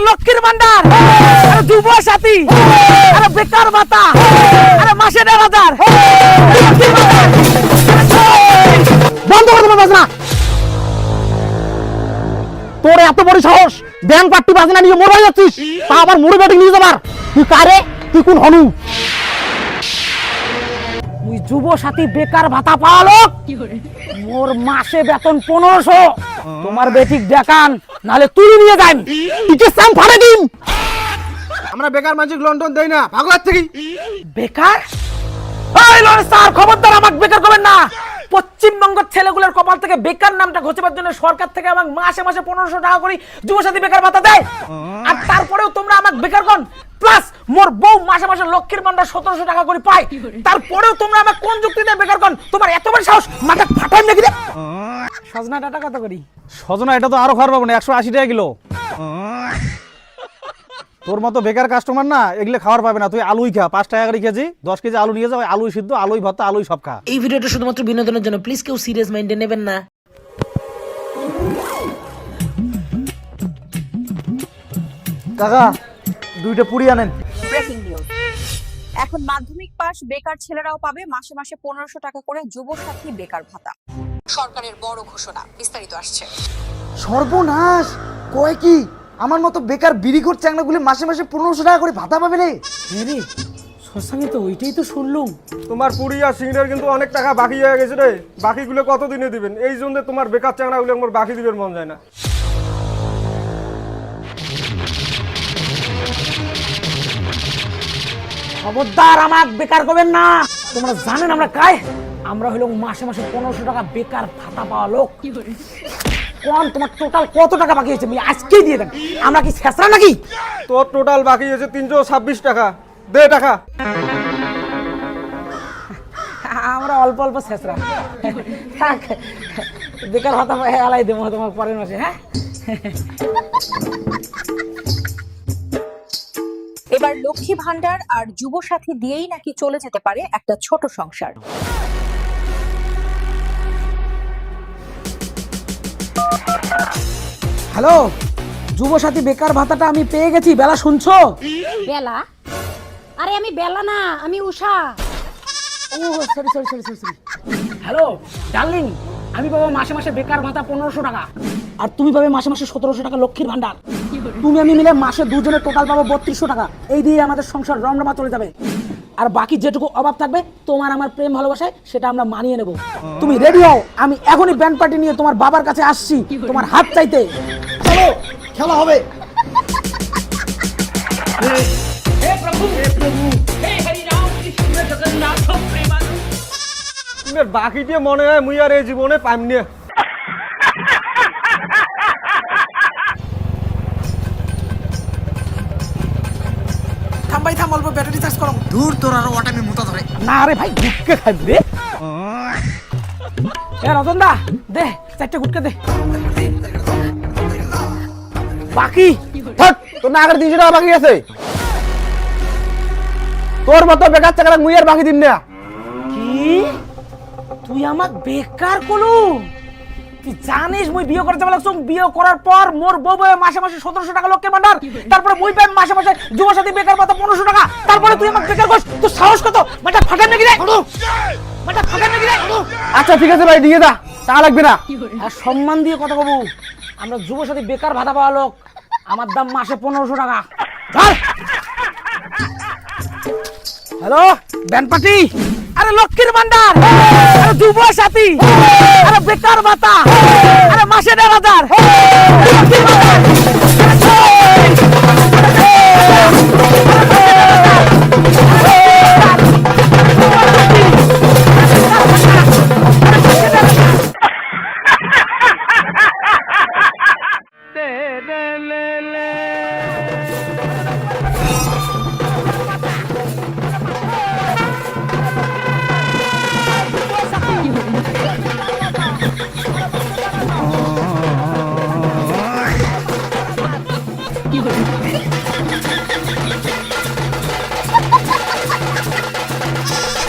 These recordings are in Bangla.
লক্ষ্মীর ভান্ডার, আরে যুব সাথী, আরে বেকার ভাতা, আরে মাসে ১,৫০০। বন্ধ করে দেবো বাজনা। তোর এত বড় সাহস, ব্যাংক পার্টি বাজনা নিয়ে মোড় হয়ে যাচ্ছিস, তা আবার মোড়ে ব্যাটিং নিয়ে যাবার। তুই কারে, তুই কোন হনু? তুই যুব সাথী বেকার ভাতা পাওয়ালো, মোর মাসে বেতন ১৫০০। তোমার বেটিক দেখান, নাহলে তুই নিয়ে যান, টিকে সাম ফাড়ে দিন। আমরা বেকার মানুষ লন্ডন দেই না, ভাগো থেকে। বেকার? এই লরে স্যার, খবরদার আমাকে বেকার করবেন না। পশ্চিমবঙ্গের ছেলেগুলোর কপাল থেকে বেকার নামটা ঘোচাবার জন্য সরকার থেকে আমাকে মাসে মাসে ১৫০০ টাকা করে যুবসাথী বেকার ভাতা দেয়। আর তারপরেও তোমরা আমাকে বেকার কোন, প্লাস মোর বউ মাসে মাসে লক্ষ্মীর ভান্ডার ১৭০০ টাকা করে পায়। তারপরেও তোমরা আমাকে কোন যুক্তিতে বেকার কোন? তোমার এত বড় সাহস, মাথা ফাটাই নাকি রে? সজনা ডাটা কত করি? সজনা এটা তো আরো খারাপ হবে না, ১৮০ টাকা কিলো। তোর মতো বেকার কাস্টমার না এগুলো খাওয়ার পাবে না। তুই আলুই খা, ৫ টাকা করে কেজি, ১০ কেজি আলু নিয়ে যাও, আলুই সিদ্ধ, আলুই ভর্তা, আলুই সব খা। এই ভিডিওটা শুধুমাত্র বিনোদনের জন্য, প্লিজ কেউ সিরিয়াস মাইন্ডে নেবেন না। কাকা দুইটা পুরি আনেন। ব্রেকিং নিউজ, এখন মাধ্যমিক পাস বেকার ছেলেরাও পাবে মাসে মাসে ১৫০০ টাকা করে যুবসাথী বেকার ভাতা। সরকারের বড় ঘোষণা, বিস্তারিত আসছে। সর্বনাশ, কয় কি আমার মতো বেকার বিড়িঘর চ্যাংড়াগুলি মাসে মাসে ১৫০০ টাকা করে ভাতা পাবে রে? রে সরসাঙ্গে তো ওইটাই তো শুনলুম। তোমার পুরি আর সিংড়ার কিন্তু অনেক টাকা বাকি হয়ে গেছে রে। বাকিগুলো কত দিনে দিবেন? এই জন্য তোমার বেকার চাংড়াগুলো আমার বাকি দিবেন মন যায় না। খবরদার আমাকে বেকার করবেন না। তোমরা জানেন আমরা কায়? আমরা হলো মাসে মাসে ১৫০০ টাকা বেকার ভাতা পাওয়া লোক। কোন তোমার টোটাল কত টাকা বাকি আছে? আমি আজকেই দিয়ে দেন। আমরা কি ছেঁচড়া নাকি? তোর টোটাল বাকি হয়েছে ৩২৬ টাকা। দে টাকা। আমরা অল্প অল্প ছেঁচড়া। থাক, বেকার ভাতা এলাই দেবো তোমার পরের মাসে। হ্যাঁ, এবার লক্ষ্মী ভান্ডার আর যুবসাথী দিয়েই নাকি চলে যেতে পারে একটা ছোট সংসার। হ্যালো, যুবসাথী বেকার ভাতাটা আমি পেয়ে গেছি। বেলা শুনছো? বেলা? আরে আমি বেলা না, আমি Usha. Oh sorry sorry sorry sorry sorry. Hello darling, আমি পাবো মাসে মাসে বেকার ভাতা ১৫০০ টাকা, আর তুমি পাবে মাসে মাসে ১৭০০ টাকা লক্ষ্মীর ভান্ডার। তুমি আমি মিলে মাসে দুজনে টোটাল পাবো ৩২০০ টাকা। এই দিয়ে আমাদের সংসার রমরমা চলে যাবে। আর বাকি যেটুকু অভাব থাকবে তোমার আমার প্রেম ভালোবাসায়, সেটা আমরা মানিয়ে নেব। তুমি রেডি হও, আমি এখনই ব্যান্ড পার্টি নিয়ে তোমার বাবার কাছে আসছি তোমার হাত চাইতে। চলো খেলা হবে। বাকি দিয়ে মনে হয় মুই আর এই জীবনে পাইমনি। থাম ভাই থাম, অল্প ব্যাটারি চার্জ করো। দূর তোর আরো ওটামি মোটা ধরে। না রে ভাই, গুটকে খাবি রে। এ রতন দা, দে ৪টে গুটকে দে। বাকি থাক, তোর না আগের ৩০০ টাকা বাকি আছে। তোর মতো বেকার চাকরা মুই আর বাকি দিন না। কি তুই আমাক বেকার করলু? তুই জানিস মুই বিয়ে করতে লাগছ, বিয়ে করার পর মোর বউ বউ মাসে মাসে ১৭০০ টাকা লক্ষ্মীর ভান্ডার, তারপরে মুই পাই মাসে মাসে যুবসাথী বেকার ভাতা ১৫০০ টাকা। তারপরে তুই আমাকে বেকার করছ? তোর সাহস কত? মাথা ফাটাই নাকি রে? মাথা ফাটাই নাকি রে? আচ্ছা ঠিক আছে ভাই, দিয়ে দা, টাকা লাগবে না। আর সম্মান দিয়ে কথা কব। আমরা যুবসাথী বেকার ভাতা পাওয়া লোক, আমার দাম মাসে ১৫০০ টাকা। হ্যালো ব্যান্ড পার্টি, আরে লক্ষ্মীর ভান্ডার, আরে যুবসাথী, আরে বেকার ভাতা, আরে মাসে ১,৫০০। লক্ষ্মীর ভান্ডার,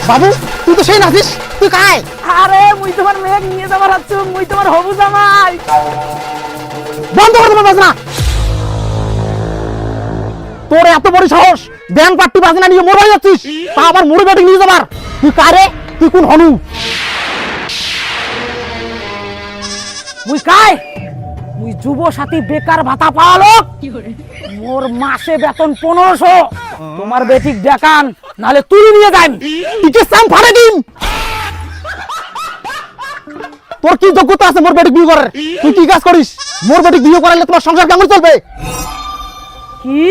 বাবু তুই তো সেই নাচিস, তুই কায়? আরে মুই তোমার মেয়ে নিয়ে যাবার হাচ্ছু, মুই তোমার হবু জামাই। বন্ধ করে দেবো বাজনা। তোর এত বড় সাহস, ব্যাংক পার্টি বাজনা নিয়ে মোর বাড়ি যাচ্ছিস, তা আবার মোর বেটি নিয়ে যাবার? তুই কারে? তুই কোন হনু? মুই কায়? মুই যুব সাথী বেকার ভাতা পাওয়ালো, মোর মাসে বেতন 1500। তোমার বেটিক দেখান, নাহলে তুই নিয়ে যান, টিকে সাম ফাড়ে দিন। তোর কি যোগ্যতা আছে মোর বেটিক বিয়ে করার? তুই কি কাজ করিস? মোর বেটিক বিয়ে করালে তোমার সংসার কেমন চলবে? কি?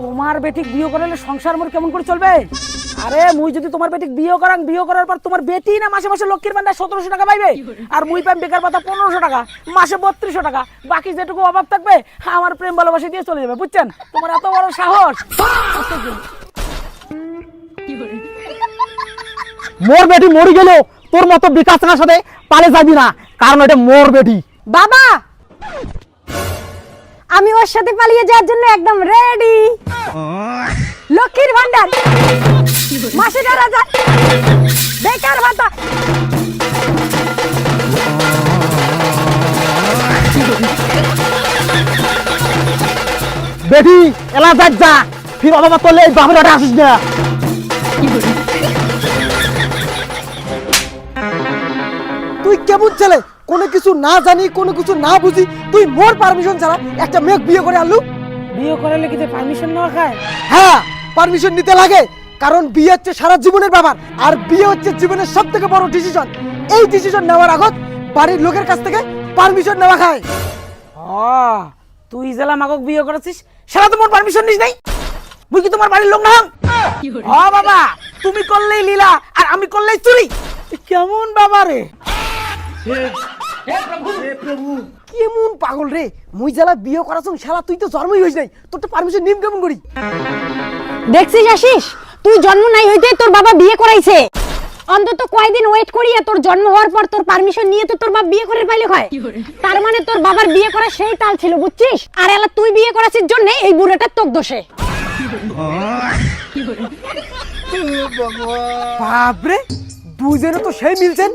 তোমার বেটিক বিয়ে করালে সংসার মোর কেমন করে চলবে? আরে মুই যদি তোমার বেটিক বিয়ে করার পর তোমার বেটি না মাসে মাসে লক্ষ্মীর ভান্ডার 1700 টাকা পাইবে, আর মুই পাইম বেকার ভাতা 1500 টাকা, মাসে 3200 টাকা। বাকি যেটুকু অভাব থাকবে আমার প্রেম ভালোবাসা দিয়ে চলে যাবে, বুঝছেন? তোমার এত বড় সাহস! মোর বেটি মরি গেল তোর মতো বিকাশনার সাথে পালে যাবি না, কারণ এটা মোর বেটি। বাবা, আমি ওর সাথে পালিয়ে যাওয়ার জন্য একদম রেডি। লক্ষ্মীর ভান্ডার, মাসে 4000, বেকার ভাতা। বেটি এলা যাক যা, ফির অবাবা করলে এই বাপের হাটে আসিস না। তুই কেমন ছেলে? কোনো কিছু না জানি, কোনো কিছু না বুঝি তুই মোর পারমিশন ছাড়া একটা মেয়ে বিয়ে করে আনলু? বিয়ে করালে কি পারমিশন নেওয়া খায়? হ্যাঁ, পারমিশন নিতে লাগে, কারণ বিয়ে হচ্ছে সারা জীবনের ব্যাপার, আর বিয়ে হচ্ছে জীবনের সব থেকে বড় ডিসিশন। এই ডিসিশন নেওয়ার আগত বাড়ির লোকের কাছ থেকে পারমিশন নেওয়া খায়। তুই জেলা মাগক বিয়ে করেছিস, সেটা তোমার পারমিশন নিস নাই? মুই কি তোমার বাড়ির লোক না? বাবা, তুমি করলেই লীলা আর আমি করলেই চুরি। কেমন বাবা রে? কেমন পাগল রে? মুই জেলা বিয়ে করাছ শালা, তুই তো জন্মই হইস নাই, তোর তো পারমিশন নিম কেমন করি? দেখছিস আশিস, তুই জন্ম নাই হইতে তোর বাবা বিয়ে করাইছে। অন্তত কয়দিন ওয়েট করিয়ে তোর জন্ম হওয়ার পর তোর পারমিশন নিয়ে তো তোর বাবা বিয়ে করে পাইলে হয়। তার মানে তোর বাবার বিয়ে করা সেই তাল ছিল, বুঝছিস? আর এলা তুই বিয়ে করাছিস জন্য এই বুড়োটার তোর দোষে। বাপরে, দুজনে তো সেই মিলছেন,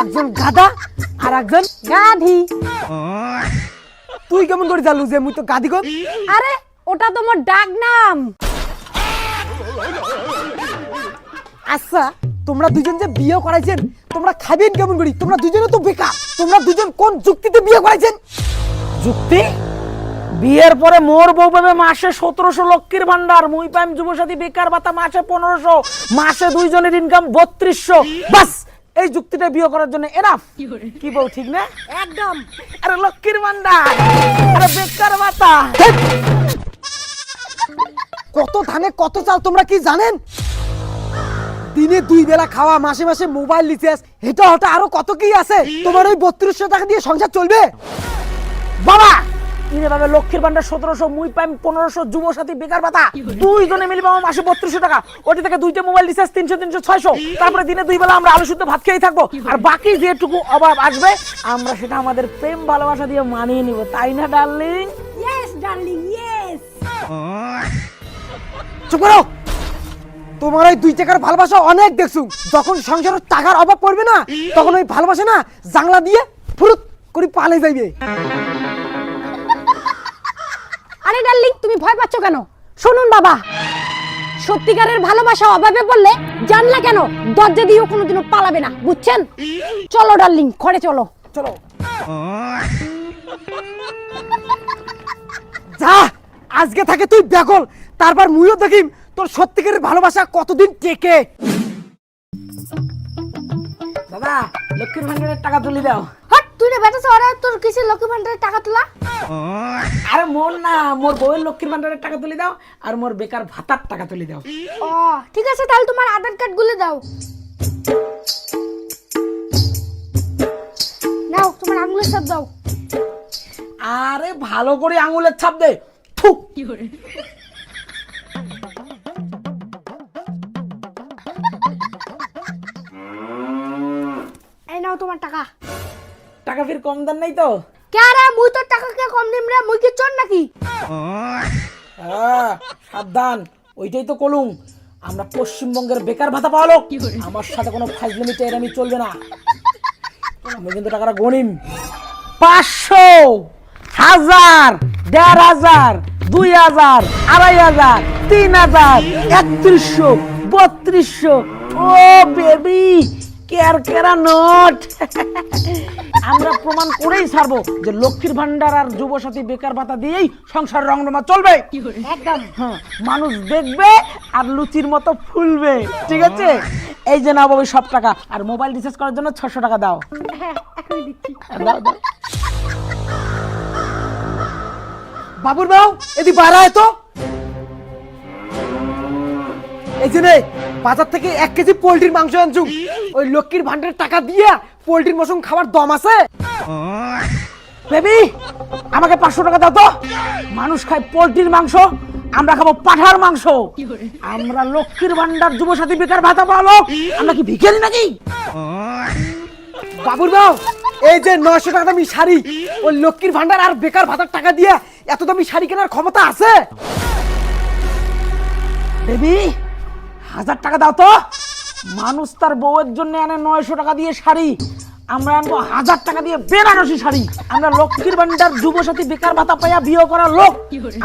একজন গাধা আর একজন গাধি। তুই কেমন করে জানলু যে মুই তো গাধি গো? আরে ওটা তোমার ডাক নাম। আচ্ছা, তোমরা দুজন যে বিয়ে করাইছেন, তোমরা খাবেন কেমন করি? তোমরা দুজনে তো বেকার, তোমরা দুজন কোন যুক্তিতে বিয়ে করাইছেন? যুক্তি? বিয়ের পরে মোর বউ পাবে মাসে 1700 লক্ষ্মীর ভান্ডার, মুই পাইম যুবসাথী বেকার ভাতা মাসে 1500, মাসে দুইজনের ইনকাম 3200। বাস এই যুক্তিটা বিয়ে করার জন্য এনাফ। কি বউ ঠিক না? একদম। আরে লক্ষ্মীর ভান্ডার, আরে বেকার ভাতা। কত ধানে কত চাল তোমরা কি জানেন? দিনে 2 বেলা খাওয়া, মাসে মাসে মোবাইল রিচার্জ, এটা হটা আরো কত কি আছে। তোমার ওই 3200 টাকা দিয়ে সংসার চলবে? বাবা ইরে বাবা, লক্ষ্মীর ভান্ডার 1700, মুই পাইম 1500, যুবসাথী বেকার ভাতা দুইজনে মিলে পাবো মাসে 3200 টাকা। ওটি থেকে দুইটা মোবাইল রিচার্জ 300 300 600। তারপরে দিনে 2 বেলা আমরা আলু শুদ্ধ ভাত খেয়েই থাকবো, আর বাকি যেটুকু অভাব আসবে আমরা সেটা আমাদের প্রেম ভালোবাসা দিয়ে মানিয়ে নিব, তাই না ডার্লিং? Yes darling, yes. চুপ করো। তোমার ওই 2 টাকার ভালোবাসা অনেক দেখছু, যখন সংসারের টাকার অভাব পড়বে না, তখন ওই ভালোবাসা না জাংলা দিয়ে ফুরুত করে পালে যাইবে। আরে ডার্লিং, তুমি ভয় পাচ্ছ কেন? শুনুন বাবা, সত্যিকারের ভালোবাসা অভাবে পড়লে জানলা কেন দরজা দিয়েও কোনোদিনও পালাবে না, বুঝছেন? চলো ডার্লিং, ঘরে চলো। চলো যা, আজকে থাকে তুই বেকল, তারপর মুইও দেখিম তোর সত্যিকারের ভালোবাসা কতদিন টেকে। দাদা লক্ষ্মীর ভান্ডারের টাকা তুলে দাও। হট, তুই না বেটা সরা, তোর কিসের লক্ষ্মী ভান্ডারের টাকা তোলা? আরে মোর না, মোর বউয়ের লক্ষ্মীর ভান্ডারের টাকা তুলে দাও, আর মোর বেকার ভাতার টাকা তুলে দাও। ও ঠিক আছে, তাহলে তোমার আধার কার্ড গুলো দাও। নাও তোমার আঙুলের ছাপ দাও। আরে ভালো করে আঙুলের ছাপ দে। থু। এই নাও তোমার টাকা। টাকা ফির কম দান নাই তো? কে রে, মুই তোর টাকা কে কম দিম রে? মুই কি চোর নাকি? সাবধান, ওইটাই তো কলুম, আমরা পশ্চিমবঙ্গের বেকার ভাতা পাওয়া লোক, আমার সাথে কোনো ফাজলামি টেরামি চলবে না। আমি কিন্তু টাকাটা গণিম, 500, 1000, 1,500, 2,000, 2,500, 3,000, 3,100, 3,200। ও বেবি, কেরা নোট। আমরা প্রমাণ করেই ছাড়বো যে লক্ষ্মীর ভান্ডার আর যুবসাথী বেকার ভাতা দিয়েই সংসার রংরমা চলবে। একদম। হ্যাঁ, মানুষ দেখবে আর লুচির মতো ফুলবে। ঠিক আছে, এই যে নাও বাবু সব টাকা, আর মোবাইল রিচার্জ করার জন্য 600 টাকা দাও। হ্যাঁ, এখনই দিচ্ছি। দাও দাও। বাবুর বাবু এদি বাড়ায় তো এই যে নে, বাজার থেকে 1 কেজি পোল্ট্রির মাংস আনছু। ওই লক্ষ্মীর ভান্ডারের টাকা দিয়া পোল্ট্রির মশং খাবার দম আছে? বেবি, আমাকে 500 টাকা দাও তো। মানুষ খায় পোল্ট্রির মাংস, আমরা খাবো পাঠার মাংস। আমরা লক্ষ্মীর ভান্ডার যুবসাথী বেকার ভাতা পাবো, আমরা কি ভিখারি নাকি? বাবুর বাবু এই যে 900 টাকা দামি শাড়ি, ওই লক্ষ্মীর ভান্ডার আর বেকার ভাতার টাকা দিয়া এত দামি শাড়ি কেনার ক্ষমতা আছে? বেবি, 1000 টাকা দাও তো। মানুষ তার বউয়ের জন্য আনে 900 টাকা দিয়ে শাড়ি, আমরা আনবো 1000 টাকা দিয়ে বেনারসি শাড়ি। আমরা লক্ষ্মীর ভান্ডার যুবসাথী বেকার ভাতা পাইয়া বিয়ে করা লোক,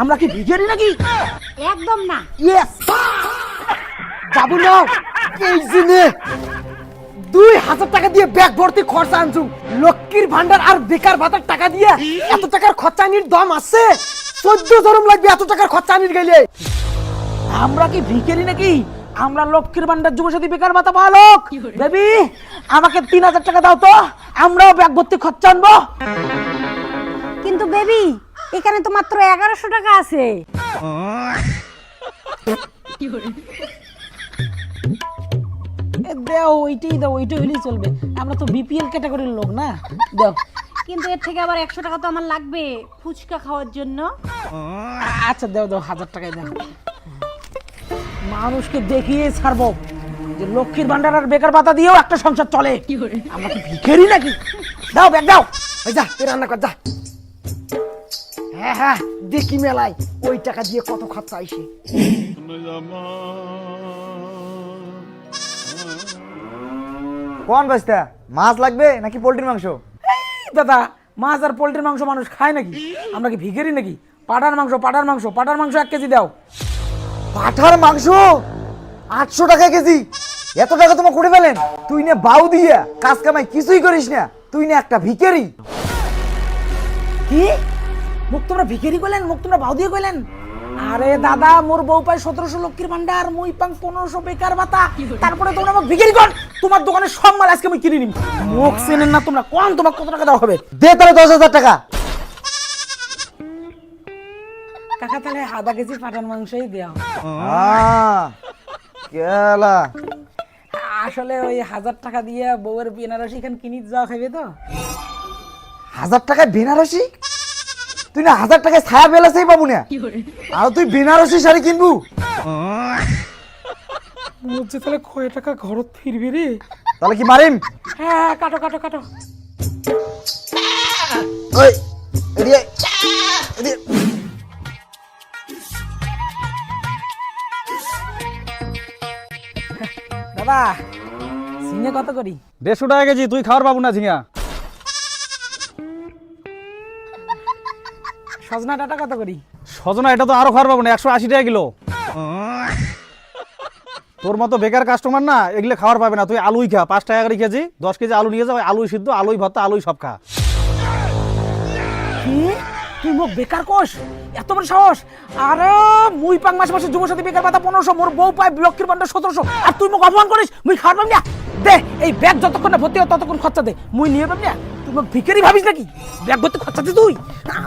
আমরা কি ভিখারি নাকি? একদম না। ইয়েস। বাবুর বাবু এই যে নে, 2000 টাকা দিয়ে ব্যাগ ভর্তি খরচা আনছু। লক্ষ্মীর ভান্ডার আর বেকার ভাতার টাকা দিয়ে এত টাকার খরচা আনির দম আছে? 14 জরম লাগবে এত টাকার খরচা আনির গেলে। আমরা কি ভিখারি নাকি? আমরা লক্ষ্মীর ভান্ডার যুবসাথী বেকার ভাতা পাওয়া লোক। বেবি, আমাকে 3000 টাকা দাও তো, আমরাও ব্যাগ ভর্তি খরচা আনবো। কিন্তু বেবি, এখানে তো মাত্র 1100 টাকা আছে। দাও, ওইটাই দাও, ওইটা হলেই চলবে। আমরা তো বিপিএল ক্যাটাগরির লোক না। দাও। কিন্তু এর থেকে আবার 100 টাকা তো আমার লাগবে ফুচকা খাওয়ার জন্য। আচ্ছা দাও দাও, 1000 টাকাই দাও। মানুষকে দেখিয়ে ছাড়বো যে লক্ষ্মীর ভান্ডার আর বেকার ভাতা দিয়েও একটা সংসার চলে। আমরা কি ভিখারি নাকি? দাও ব্যাগ দাও। ওই যা তুই রান্না কর যা। হ্যাঁ হ্যাঁ, দেখি মেলায় ওই টাকা দিয়ে কত খরচা আইসে। কোন বাস্তা মাছ লাগবে নাকি পোল্ট্রির মাংস? এই দাদা, মাছ আর পোল্ট্রির মাংস মানুষ খায় নাকি? আমরা কি ভিখারি নাকি? পাঠার মাংস, পাঠার মাংস, পাঠার মাংস 1 কেজি দাও। পাঠার মাংস 800 টাকা কেজি? এত টাকা তোমার করে ফেলেন? তুই না বাউ দিয়া কাজ কামাই কিছুই করিস না, তুই না একটা ভিখারি। কি মুখ তোমরা ভিখারি কইলেন? মুখ তোমরা বাউ দিয়ে কইলেন? আরে দাদা, মোর বউ পায় 1700 লক্ষ্মীর ভান্ডার, মুই পাং 1500 বেকার ভাতা, তারপরে তোমরা আমাকে ভিখারি কোন? তোমার দোকানে সব মাল আজকে আমি কিনে নিম। মুখ চেনেন না তোমরা? কোন তোমার কত টাকা দেওয়া হবে? দে তাহলে 10,000 টাকা। কাকা তাহলে 1/2 কেজি পাঠার মাংসই দেও। কেলা আসলে ওই 1000 টাকা দিয়ে বউয়ের বেনারসি খান কিনি যাওয়া খাবে তো। 1000 টাকায় বেনারসি? তুই না 1000 টাকায় ছায়া বেলাছেই পাবো না, আর তুই বেনারসি শাড়ি কিনবু? বলছে তাহলে কয় টাকা ঘরত ফিরবি রে? তাহলে কি মারিম? হ্যাঁ, কাটো কাটো কাটো। ওই এদিকে এদিকে। দাদা, ঝিঙে কত করি? 150 টাকা কেজি। তুই খাওয়ার পাবো না ঝিঙা। সজনা ডাটা কত করি? সজনা এটা তো আরো খাওয়ার পাবো না, 180 টাকা কিলো। তোর মতো বেকার কাস্টমার না এগুলো খাওয়ার পাবে না। তুই আলুই খা, 5 টাকা করে কেজি। 10 কেজি আলু নিয়ে যাও, আলুই সিদ্ধ, আলুই ভর্তা, আলুই সব খা। কি তুই মুখ বেকার কোষ? এত বড় সাহস? আরে মুই পাং মাসে মাসে যুবসাথী বেকার ভাতা 1500, মোর বউ পায় লক্ষ্মীর ভান্ডার 1700, আর তুই মুখ অপমান করিস? মুই খাওয়ার পাবি না? দে, এই ব্যাগ যতক্ষণ না ভর্তি হয় ততক্ষণ খরচা দে, মুই নিয়ে পাবি না? তুই মুখ ভিখারি ভাবিস নাকি? ব্যাগ ভর্তি খরচা দে তুই।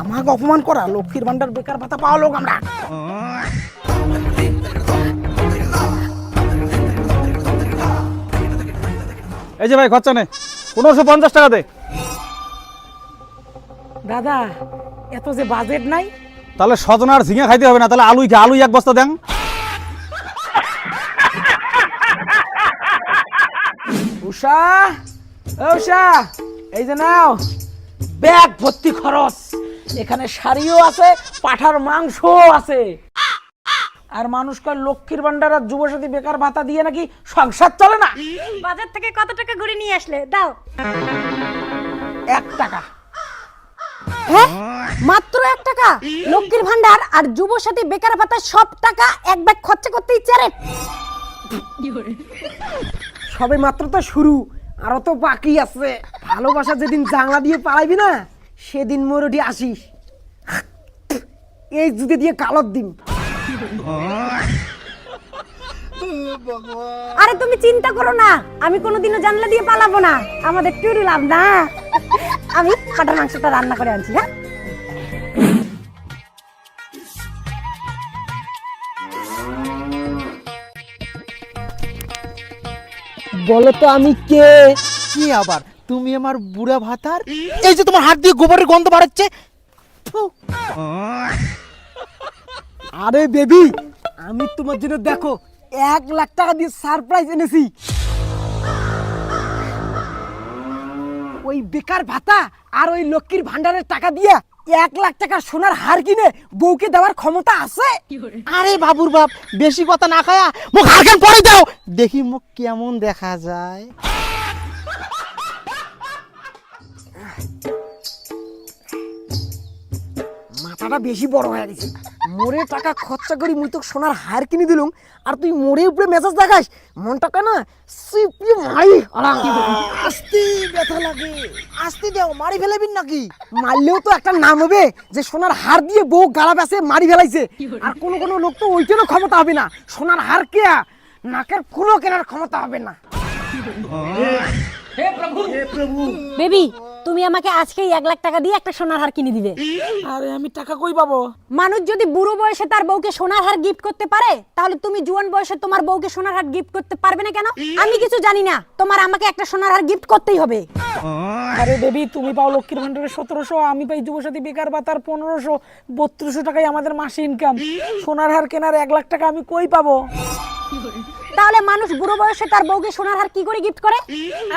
আমাকে অপমান করা, লক্ষ্মীর ভান্ডার বেকার ভাতা পাওয়া লোক আমরা। এই যে ভাই খরচা নে, 1550 টাকা দে। দাদা, এত যে বাজেট নাই। তাহলে সজনা আর ঝিঙা খাইতে হবে না, তাহলে আলুই খা, আলুই 1 বস্তা দেন। উষা, উষা, এই যে নাও ব্যাগ ভর্তি খরচ। এখানে শাড়িও আছে, পাঠার মাংসও আছে। আর মানুষ কয় লক্ষ্মীর ভান্ডার আর যুবসাথী বেকার ভাতা দিয়ে নাকি সংসার চলে না। বাজার থেকে কত টাকা ঘুরে নিয়ে আসলে? দাও। 1 টাকা। হ্যাঁ মাত্র 1 টাকা? লক্ষ্মীর ভান্ডার আর যুবসাথী বেকার ভাতা সব টাকা এক ব্যাগ খরচা করতে ইচ্ছে রে। সবে মাত্র তো শুরু, আরো তো বাকি আছে। ভালোবাসা যেদিন জাংলা দিয়ে পালাইবি না, সেদিন মোরটি আসিস। এই জুতে দিয়ে কালত দিন। আরে তুমি চিন্তা করো না, আমি কোনোদিনও জানলা দিয়ে পালাবো না। আমাদের টুরু লাভ না। আমি কাটার মাংসটা রান্না করে আনছি। হ্যাঁ বলো তো আমি কে? কি আবার তুমি আমার বুড়া ভাতার? এই যে তোমার হাত দিয়ে গোবরের গন্ধ বাড়াচ্ছে। আরে বেবি, আমি তোমার জন্য দেখো 1 লাখ টাকা দিয়ে সারপ্রাইজ এনেছি। ওই বেকার ভাতা আর ওই লক্ষ্মীর ভান্ডারের টাকা দিয়ে 1 লাখ টাকা সোনার হার কিনে বউকে দেওয়ার ক্ষমতা আছে। আরে বাবুর বাপ, বেশি কথা না খায়া মুখ হারখান পরে দাও, দেখি মুখ কেমন দেখা যায়। মাথাটা বেশি বড় হয়ে গেছে। মোরে টাকা খরচা করি মুই তো সোনার হার কিনে দিলুম, আর তুই মোরে উপরে মেজাজ দেখাস। মনটাকে না সিপি মারি। আস্তে ব্যথা লাগে, আস্তে দাও, মারি ফেলাবিন নাকি? মারলেও তো একটা নাম হবে যে সোনার হার দিয়ে বউ গালা বেসে মারি ফেলাইছে। আর কোন কোন লোক তো ওইটারও ক্ষমতা হবে না। সোনার হার কে নাকের ফুলও কেনার ক্ষমতা হবে না। বেবি, তুমি আমাকে আজকেই 1 লাখ টাকা দিয়ে একটা সোনার হার কিনে দিবে। আরে আমি টাকা কই পাবো? মানুষ যদি বুড়ো বয়সে তার বউকে সোনার হার গিফট করতে পারে, তাহলে তুমি জোয়ান বয়সে তোমার বউকে সোনার হার গিফট করতে পারবে না কেন? আমি কিছু জানি না, তোমার আমাকে একটা সোনার হার গিফট করতেই হবে। আরে বেবি, তুমি পাও লক্ষ্মীর ভান্ডারে 1700, আমি পাই যুবসাথী বেকার ভাতার 1500, 3200 টাকাই আমাদের মাসে ইনকাম। সোনার হার কেনার 1 লাখ টাকা আমি কই পাবো? তাহলে মানুষ বুড়ো বয়সে তার বউকে সোনার হার কি করে গিফট করে?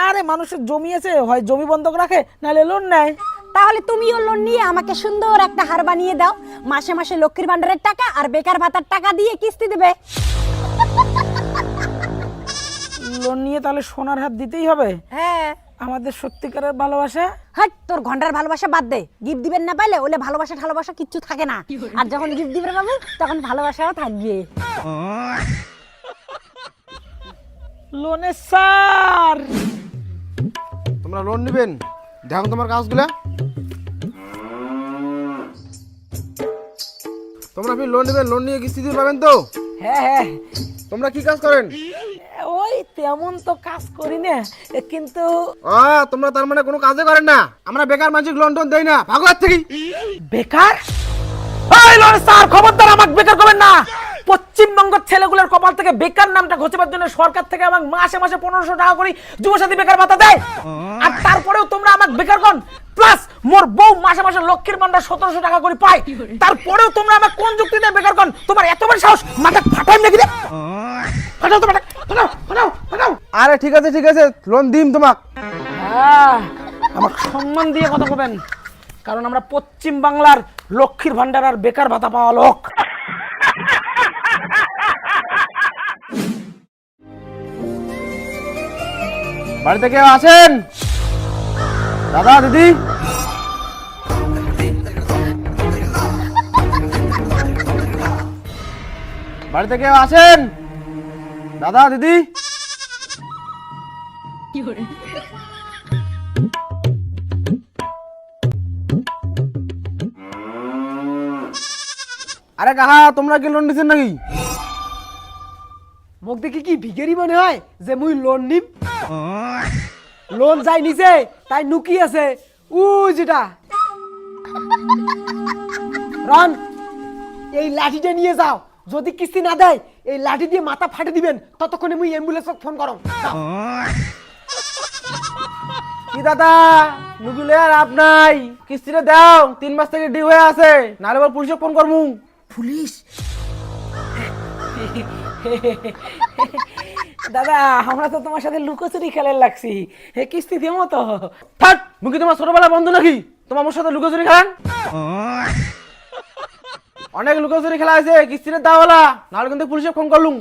আরে মানুষের জমি আছে, হয় জমি বন্ধক রাখে, নাহলে লোন নেয়। তাহলে তুমিও লোন নিয়ে আমাকে সুন্দর একটা হার বানিয়ে দাও। মাসে মাসে লক্ষ্মীর ভান্ডারের টাকা আর বেকার ভাতার টাকা দিয়ে কিস্তি দেবে। লোন নিয়ে তাহলে সোনার হার দিতেই হবে। হ্যাঁ। আমাদের সত্যিকারের ভালোবাসা। হাট, তোর ঘন্টার ভালোবাসা বাদ দে। গিফট দিবেন না পাইলে ওলে ভালোবাসা ঠালোবাসা কিচ্ছু থাকে না। আর যখন গিফট দিবেন বাবু, তখন ভালোবাসাও থাকবে। লোনের স্যার, তোমরা লোন নেবেন, দেখো তোমার কাজগুলা। তোমরা ফির লোন নেবেন, লোন নিয়ে কিস্তি দিয়ে পাবেন তো? হ্যাঁ হ্যাঁ, তোমরা কি কাজ করেন? ওই তেমন তো কাজ করি না, কিন্তু তোমরা তার মানে কোনো কাজে করেন না? আমরা বেকার মানুষ লোন টোন দেই না, ভাগো এর থেকে। বেকার? এই লোনের স্যার, খবরদার আমাকে বেকার করবেন না। পশ্চিমবঙ্গের ছেলেগুলোর কপাল থেকে বেকার নামটা ঘোচাবার জন্য সরকার থেকে আমাকে মাসে মাসে 1500 টাকা করে যুবসাথী বেকার ভাতা দেয়। আর তারপরেও তোমরা আমাকে বেকার কন, প্লাস মোর বউ মাসে মাসে লক্ষ্মীর ভান্ডার 1700 টাকা করে পায়। তারপরেও তোমরা আমাকে কোন যুক্তিতে বেকার কন? তোমার এত বড় সাহস, মাথা ফাটাই নাকি রে? ফাটাও তো, ফাটাও ফাটাও ফাটাও। আরে ঠিক আছে ঠিক আছে, লোন দিম তোমাক। হ্যাঁ, আমাকে সম্মান দিয়ে কথা বলবেন, কারণ আমরা পশ্চিম বাংলার লক্ষ্মীর ভান্ডার আর বেকার ভাতা পাওয়া লোক। বাড়িতে কেউ আছেন? দাদা দিদি? বাড়িতে কেউ আছেন? দাদা দিদি? আরে কাহা, তোমরা কি লোন নিছেন নাকি? মুখ দেখি কি ভিখারি মনে হয় যে মুই লোন নিম? লোন যাই নিছে তাই নুকি আছে উ যেটা। রন, এই লাঠিটা নিয়ে যাও, যদি কিস্তি না দেয় এই লাঠি দিয়ে মাথা ফাটে দিবেন, ততক্ষণে মুই অ্যাম্বুলেন্সকে ফোন করো। কি দাদা, নুগুলে আর আপ নাই, কিস্তিটা দাও, 3 মাস থেকে ডিউ হয়ে আছে, নাহলে আবার পুলিশে ফোন করমু। পুলিশ? দাদা, আমরা তো তোমার সাথে লুকোচুরি খেলার লাগছি, কিস্তি দিও তো। থাক, মুখি তোমার ছোটবেলা বন্ধু নাকি তোমার আমার সাথে লুকোচুরি খেলেন? অনেক লুকোচুরি খেলা আছে, কিস্তিটা দাও বলা, নাহলে কিন্তু পুলিশে ফোন করলুম।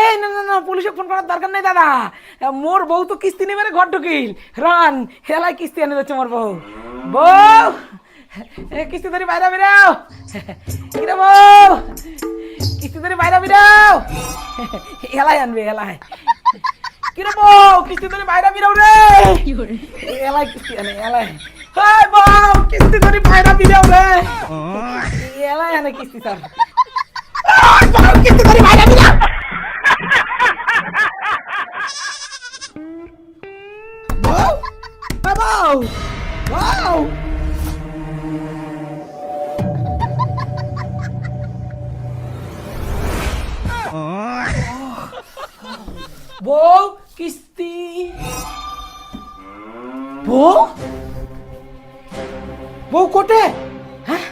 এই না না না, পুলিশে ফোন করার দরকার নাই দাদা, মোর বউ তো কিস্তি নেবে ঘর ঢুকিল। রান হেলায় কিস্তি এনে দিচ্ছে মোর বউ। বউ কিস্তি ধরে বাইরে বেরাও, কিরে বউ কিস্তি ধরে বাইরে বেরাও, এলাই আনবে এলাই, কিরে বউ কিস্তি ধরে বাইরে বেরাও রে, এলাই কিস্তি আনে এলাই, হাই বউ কিস্তি ধরে বাইরে বেরাও রে, এলাই আনে কিস্তি স্যার, বউ কিস্তি ধরে বাইরে বেরাও। বউ বউ বউ বউ কিস্তি, বউ বউ কোটে, হ্যাঁ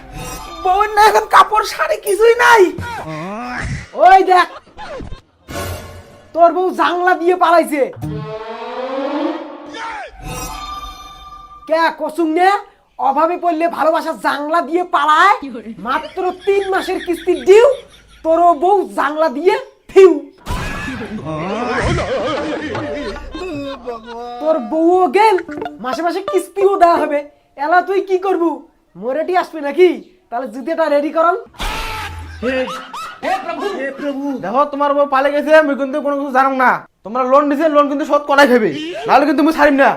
বউর না এখন কাপড় শাড়ি কিছুই নাই। ওই দেখ তোর বউ জাংলা দিয়ে পালাইছে। কে কসুম নে অভাবে পড়লে ভালোবাসা জাংলা দিয়ে পালায়, মাত্র 3 মাসের কিস্তি দিও তোর বউ জাংলা দিয়ে ফিউ। তোর বউও গেল, মাসে মাসে কিস্তিও দেওয়া হবে। এলা তুই কি করবু, মোরেটি আসবে নাকি? তাহলে জুতেটা রেডি করন। দেখো তোমার বউ পালে গেছে, আমি কিন্তু কোনো কিছু জানো না। তোমরা লোন দিছে, লোন কিন্তু শোধ করাই খাবে, নাহলে কিন্তু আমি ছাড়িম না।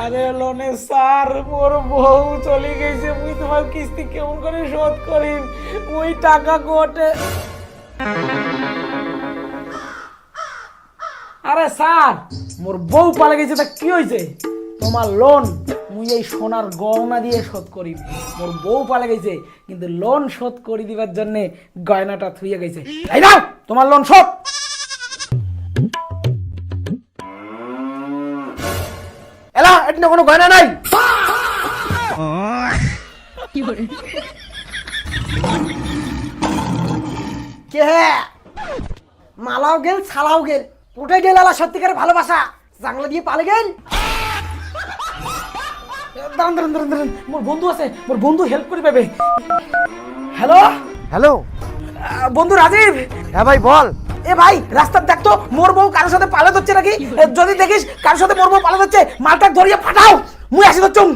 আরে লোনে স্যার মোর বউ চলে গেছে, মুই তোমার কিস্তি কেমন করে শোধ করিম, ওই টাকা কোটে। আরে স্যার মোর বউ পালে গেছে তা কি হয়েছে, তোমার লোন মুই এই সোনার গয়না দিয়ে শোধ করিম। মোর বউ পালে গেছে কিন্তু লোন শোধ করে দিবার জন্য গয়নাটা থুইয়ে গেছে। এই নাও তোমার লোন শোধ। এলা এটা কোনো গয়না নাই। কে মালাও গেল ছালাও গেল, উঠে গেল আলা সত্যিকারের ভালোবাসা জাংলা দিয়ে পালে গেল। দাঁড়ান দাঁড়ান দাঁড়ান দাঁড়ান, মোর বন্ধু আছে, মোর বন্ধু হেল্প করে পাবে। হ্যালো হ্যালো, বন্ধু রাজীব। হ্যাঁ ভাই বল। এ ভাই রাস্তার দেখতো মোর বউ কারোর সাথে পালাতে হচ্ছে নাকি, যদি দেখিস কারোর সাথে মোর বউ পালাতে হচ্ছে মালটা ধরিয়ে ফাটাও, মুই আসি তো চুম।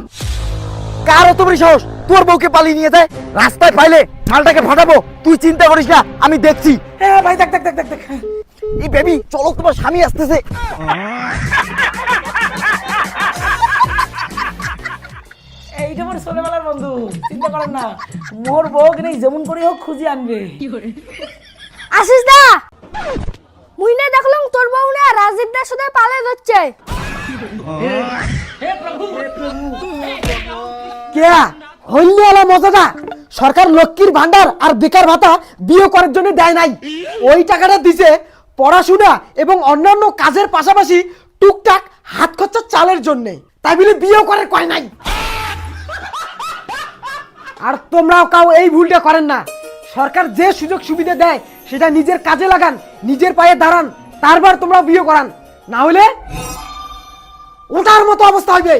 কার অত বড় সাহস তোর বউকে পালিয়ে নিয়ে যায়? রাস্তায় পাইলে মালটাকে ফাটাবো, তুই চিন্তা করিস না, আমি দেখছি। হ্যাঁ ভাই দেখ দেখ দেখ দেখ দেখ। এই বেবি চলো, তোমার স্বামী আসতেছে। এইটা মোর ছোটবেলার বন্ধু, চিন্তা করেন না, মোর বউকে নেই যেমন করে হোক খুঁজে আনবে। আশিস দা, মুই না দেখলাম তোর বউ না রাজীব দার সাথে পালে যাচ্ছে। কে হইল আলা মজাটা, সরকার লক্ষ্মীর ভান্ডার আর বেকার ভাতা বিয়ে করার জন্য দেয় নাই, ওই টাকাটা দিছে পড়াশোনা এবং অন্যান্য কাজের পাশাপাশি টুকটাক হাত খরচা চালের জন্য, তাই বলে বিয়ে করার কয় নাই। আর তোমরাও কাউ এই ভুলটা করেন না, সরকার যে সুযোগ সুবিধা দেয় সেটা নিজের কাজে লাগান, নিজের পায়ে দাঁড়ান, তারপর তোমরা বিয়ে করান, না হলে ওটার মতো অবস্থা হবে।